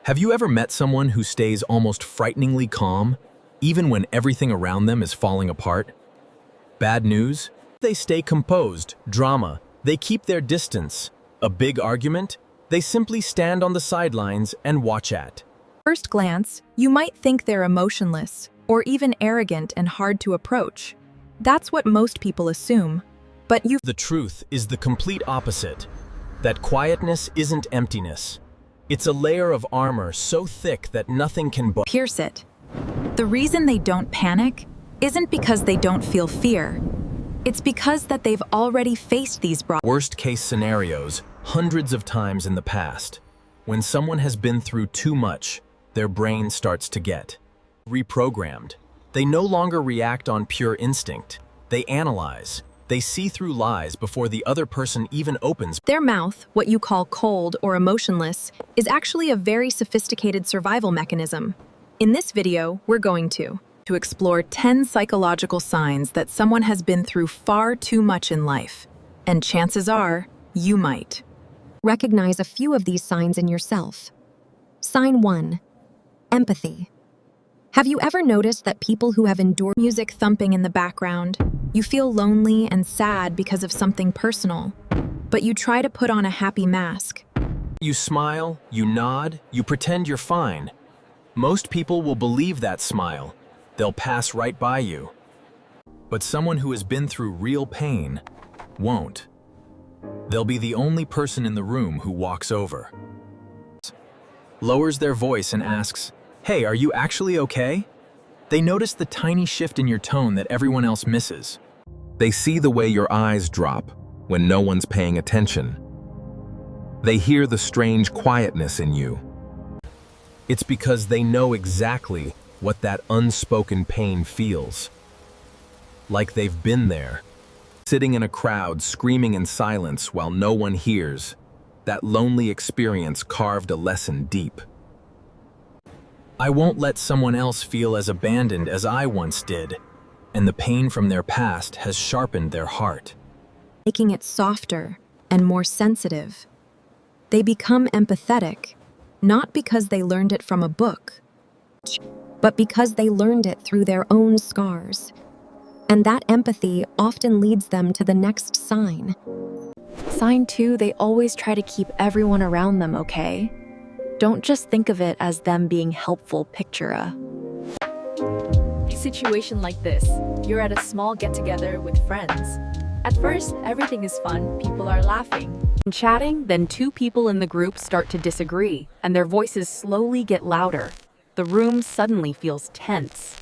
Have you ever met someone who stays almost frighteningly calm, even when everything around them is falling apart? Bad news? They stay composed. Drama. They keep their distance. A big argument? They simply stand on the sidelines and watch at. First glance, you might think they're emotionless or even arrogant and hard to approach. That's what most people assume. But The truth is the complete opposite. That quietness isn't emptiness. It's a layer of armor so thick that nothing can pierce it. The reason they don't panic isn't because they don't feel fear. It's because that they've already faced these worst-case scenarios hundreds of times in the past. When someone has been through too much, their brain starts to get reprogrammed. They no longer react on pure instinct. They analyze. They see through lies before the other person even opens. Their mouth, what you call cold or emotionless, is actually a very sophisticated survival mechanism. In this video, we're going to explore 10 psychological signs that someone has been through far too much in life. And chances are, you might recognize a few of these signs in yourself. Sign 1. Empathy. Have you ever noticed that people who have endured music thumping in the background, you feel lonely and sad because of something personal, but you try to put on a happy mask? You smile, you nod, you pretend you're fine. Most people will believe that smile. They'll pass right by you. But someone who has been through real pain won't. They'll be the only person in the room who walks over, lowers their voice and asks, "Hey, are you actually okay?" They notice the tiny shift in your tone that everyone else misses. They see the way your eyes drop when no one's paying attention. They hear the strange quietness in you. It's because they know exactly what that unspoken pain feels. Like they've been there, sitting in a crowd screaming in silence while no one hears. That lonely experience carved a lesson deep. I won't let someone else feel as abandoned as I once did, and the pain from their past has sharpened their heart, making it softer and more sensitive. They become empathetic, not because they learned it from a book, but because they learned it through their own scars. And that empathy often leads them to the next sign. Sign 2, they always try to keep everyone around them okay. Don't just think of it as them being helpful. Picture a situation like this. You're at a small get-together with friends. At first, everything is fun, people are laughing and chatting, then two people in the group start to disagree, and their voices slowly get louder. The room suddenly feels tense,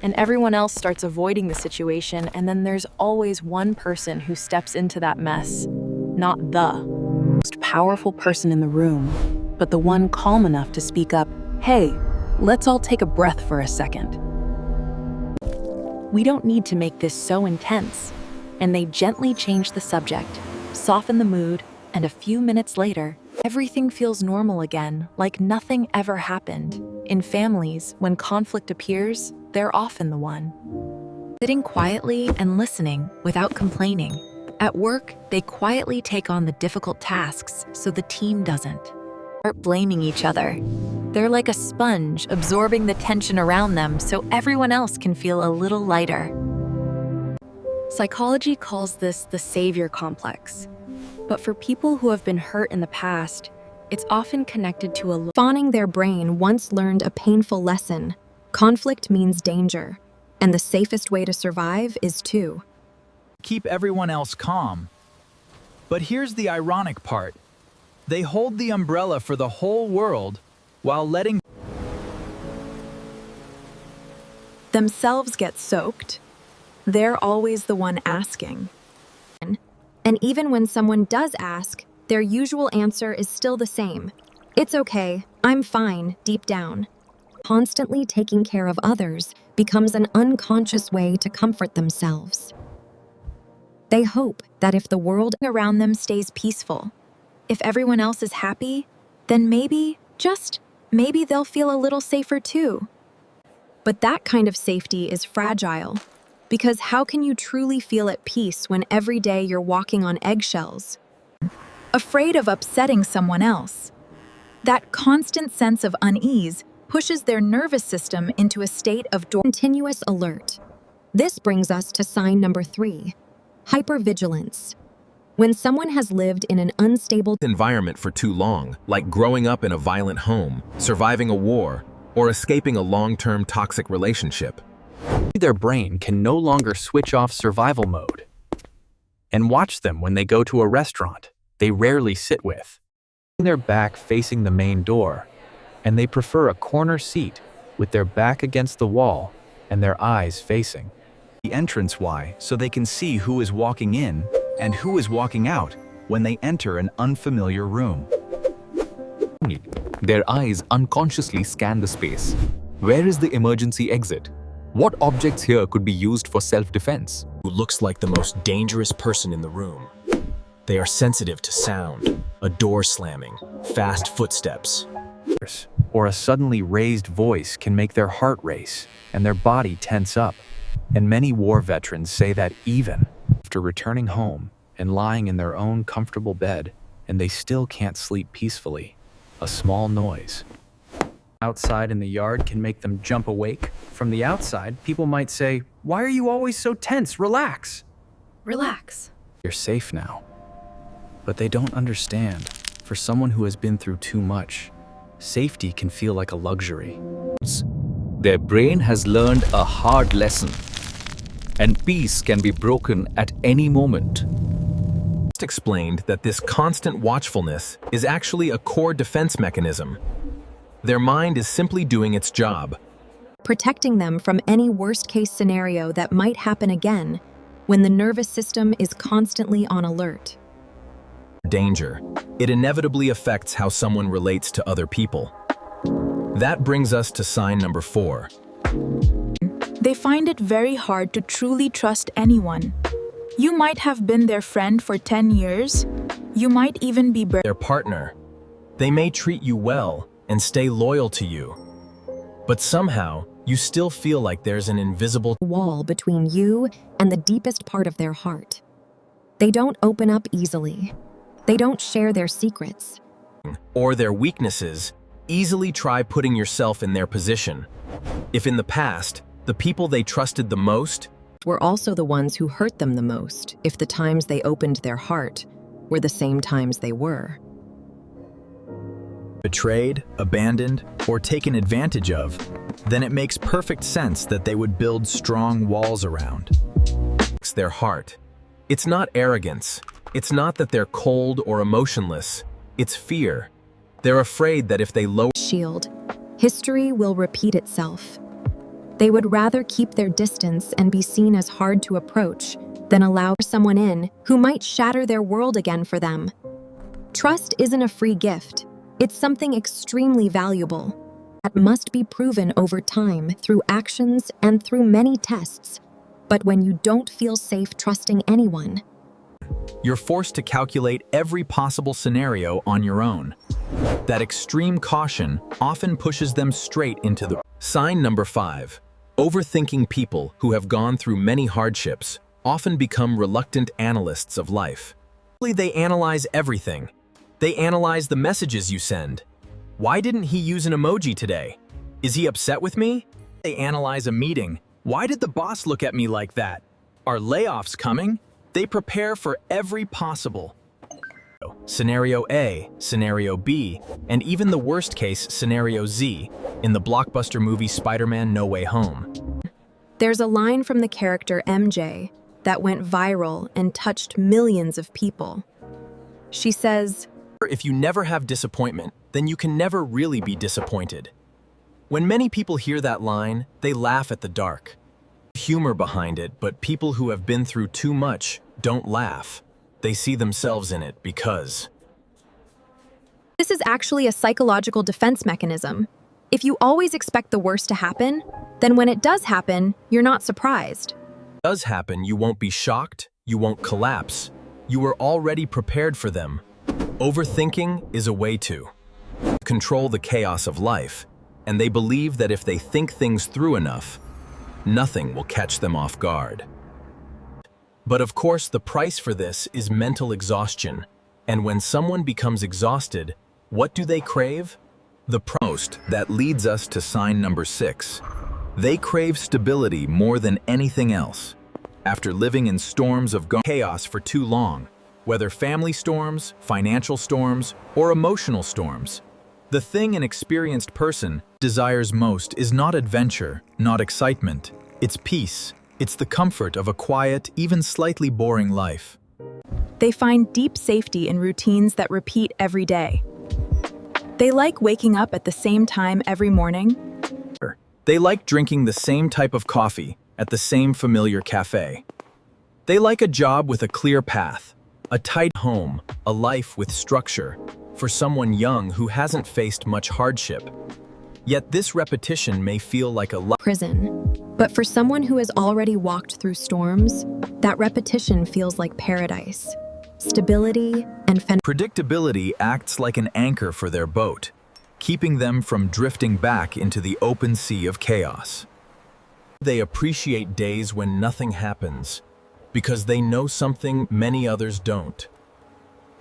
and everyone else starts avoiding the situation, and then there's always one person who steps into that mess. Not the most powerful person in the room, but the one calm enough to speak up. Hey, let's all take a breath for a second. We don't need to make this so intense. And they gently change the subject, soften the mood, and a few minutes later, everything feels normal again, like nothing ever happened. In families, when conflict appears, they're often the one sitting quietly and listening without complaining. At work, they quietly take on the difficult tasks so the team doesn't start blaming each other. They're like a sponge, absorbing the tension around them so everyone else can feel a little lighter. Psychology calls this the savior complex. But for people who have been hurt in the past, it's often connected to a fawning their brain once learned a painful lesson. Conflict means danger, and the safest way to survive is to keep everyone else calm. But here's the ironic part. They hold the umbrella for the whole world while letting themselves get soaked. They're always the one asking. And even when someone does ask, their usual answer is still the same. It's okay, I'm fine, deep down. Constantly taking care of others becomes an unconscious way to comfort themselves. They hope that if the world around them stays peaceful, if everyone else is happy, then maybe, just maybe they'll feel a little safer too. But that kind of safety is fragile. Because how can you truly feel at peace when every day you're walking on eggshells, afraid of upsetting someone else? That constant sense of unease pushes their nervous system into a state of continuous alert. This brings us to sign number 3, hypervigilance. When someone has lived in an unstable environment for too long, like growing up in a violent home, surviving a war, or escaping a long-term toxic relationship. Their brain can no longer switch off survival mode. And watch them when they go to a restaurant they rarely sit with. Their back facing the main door, and they prefer a corner seat with their back against the wall and their eyes facing the entranceway so they can see who is walking in and who is walking out when they enter an unfamiliar room. Their eyes unconsciously scan the space. Where is the emergency exit? What objects here could be used for self-defense? Who looks like the most dangerous person in the room. They are sensitive to sound, a door slamming, fast footsteps. or a suddenly raised voice can make their heart race and their body tense up. And many war veterans say that even after returning home and lying in their own comfortable bed, and they still can't sleep peacefully, a small noise outside in the yard can make them jump awake. From the outside, people might say, "Why are you always so tense? Relax." Relax. You're safe now. But they don't understand. For someone who has been through too much, safety can feel like a luxury. Their brain has learned a hard lesson, and peace can be broken at any moment. Explained that this constant watchfulness is actually a core defense mechanism. Their mind is simply doing its job, protecting them from any worst-case scenario that might happen again when the nervous system is constantly on alert. Danger. It inevitably affects how someone relates to other people. That brings us to sign number 4. They find it very hard to truly trust anyone. You might have been their friend for 10 years. You might even be their partner. They may treat you well and stay loyal to you. But somehow, you still feel like there's an invisible wall between you and the deepest part of their heart. They don't open up easily. They don't share their secrets or their weaknesses. Easily try putting yourself in their position. If in the past, the people they trusted the most were also the ones who hurt them the most, if the times they opened their heart were the same times they were betrayed, abandoned, or taken advantage of, then it makes perfect sense that they would build strong walls around their heart. It's not arrogance. It's not that they're cold or emotionless. It's fear. They're afraid that if they lower shield, history will repeat itself. They would rather keep their distance and be seen as hard to approach than allow someone in who might shatter their world again for them. Trust isn't a free gift. It's something extremely valuable that must be proven over time through actions and through many tests. But when you don't feel safe trusting anyone, you're forced to calculate every possible scenario on your own. That extreme caution often pushes them straight into the sign number 5. Overthinking people who have gone through many hardships often become reluctant analysts of life. They analyze everything. They analyze the messages you send. Why didn't he use an emoji today? Is he upset with me? They analyze a meeting. Why did the boss look at me like that? Are layoffs coming? They prepare for every possible Scenario A, Scenario B, and even the worst case Scenario Z in the blockbuster movie Spider-Man No Way Home. There's a line from the character MJ that went viral and touched millions of people. She says, "If you never have disappointment, then you can never really be disappointed." When many people hear that line, they laugh at the dark humor behind it, but people who have been through too much don't laugh. They see themselves in it because this is actually a psychological defense mechanism. If you always expect the worst to happen, then when it does happen, you're not surprised. If it does happen, you won't be shocked, you won't collapse. You were already prepared for them. Overthinking is a way to control the chaos of life, and they believe that if they think things through enough, nothing will catch them off guard. But of course, the price for this is mental exhaustion. And when someone becomes exhausted, what do they crave? The most that leads us to sign number 6. They crave stability more than anything else. After living in storms of chaos for too long, whether family storms, financial storms, or emotional storms, the thing an experienced person desires most is not adventure, not excitement. It's peace. It's the comfort of a quiet, even slightly boring life. They find deep safety in routines that repeat every day. They like waking up at the same time every morning. They like drinking the same type of coffee at the same familiar cafe. They like a job with a clear path, a tight home, a life with structure, for someone young who hasn't faced much hardship. Yet this repetition may feel like a Prison. But for someone who has already walked through storms, that repetition feels like paradise. Stability and predictability acts like an anchor for their boat, keeping them from drifting back into the open sea of chaos. They appreciate days when nothing happens, because they know something many others don't.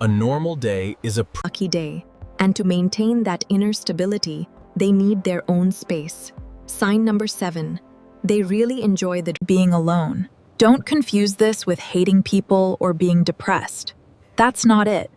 A normal day is a Lucky day, and to maintain that inner stability, they need their own space. Sign number 7. They really enjoy the being alone. Don't confuse this with hating people or being depressed. That's not it.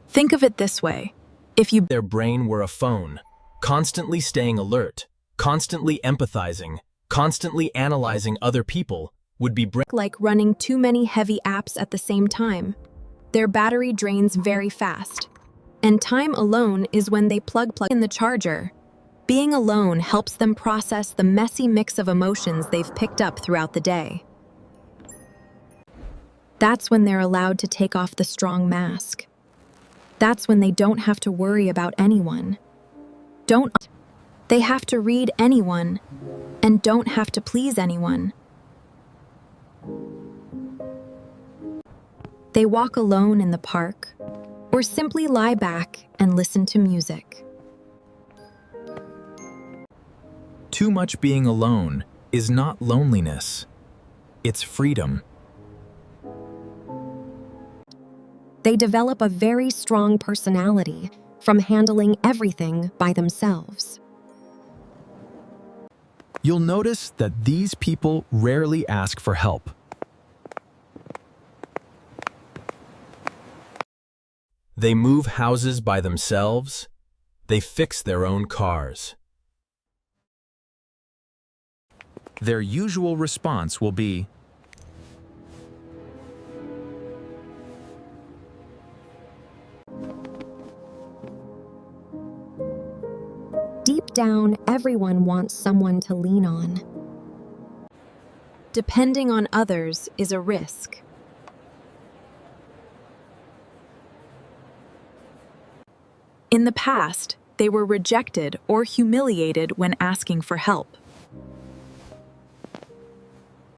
Think of it this way. If their brain were a phone, constantly staying alert, constantly empathizing, constantly analyzing other people, would be like running too many heavy apps at the same time. Their battery drains very fast. And time alone is when they plug in the charger. Being alone helps them process the messy mix of emotions they've picked up throughout the day. That's when they're allowed to take off the strong mask. That's when they don't have to worry about anyone. They have to read anyone, and don't have to please anyone. They walk alone in the park, or simply lie back and listen to music. Too much being alone is not loneliness. It's freedom. They develop a very strong personality from handling everything by themselves. You'll notice that these people rarely ask for help. They move houses by themselves. They fix their own cars. Their usual response will be, Deep down, everyone wants someone to lean on. depending on others is a risk. In the past, they were rejected or humiliated when asking for help.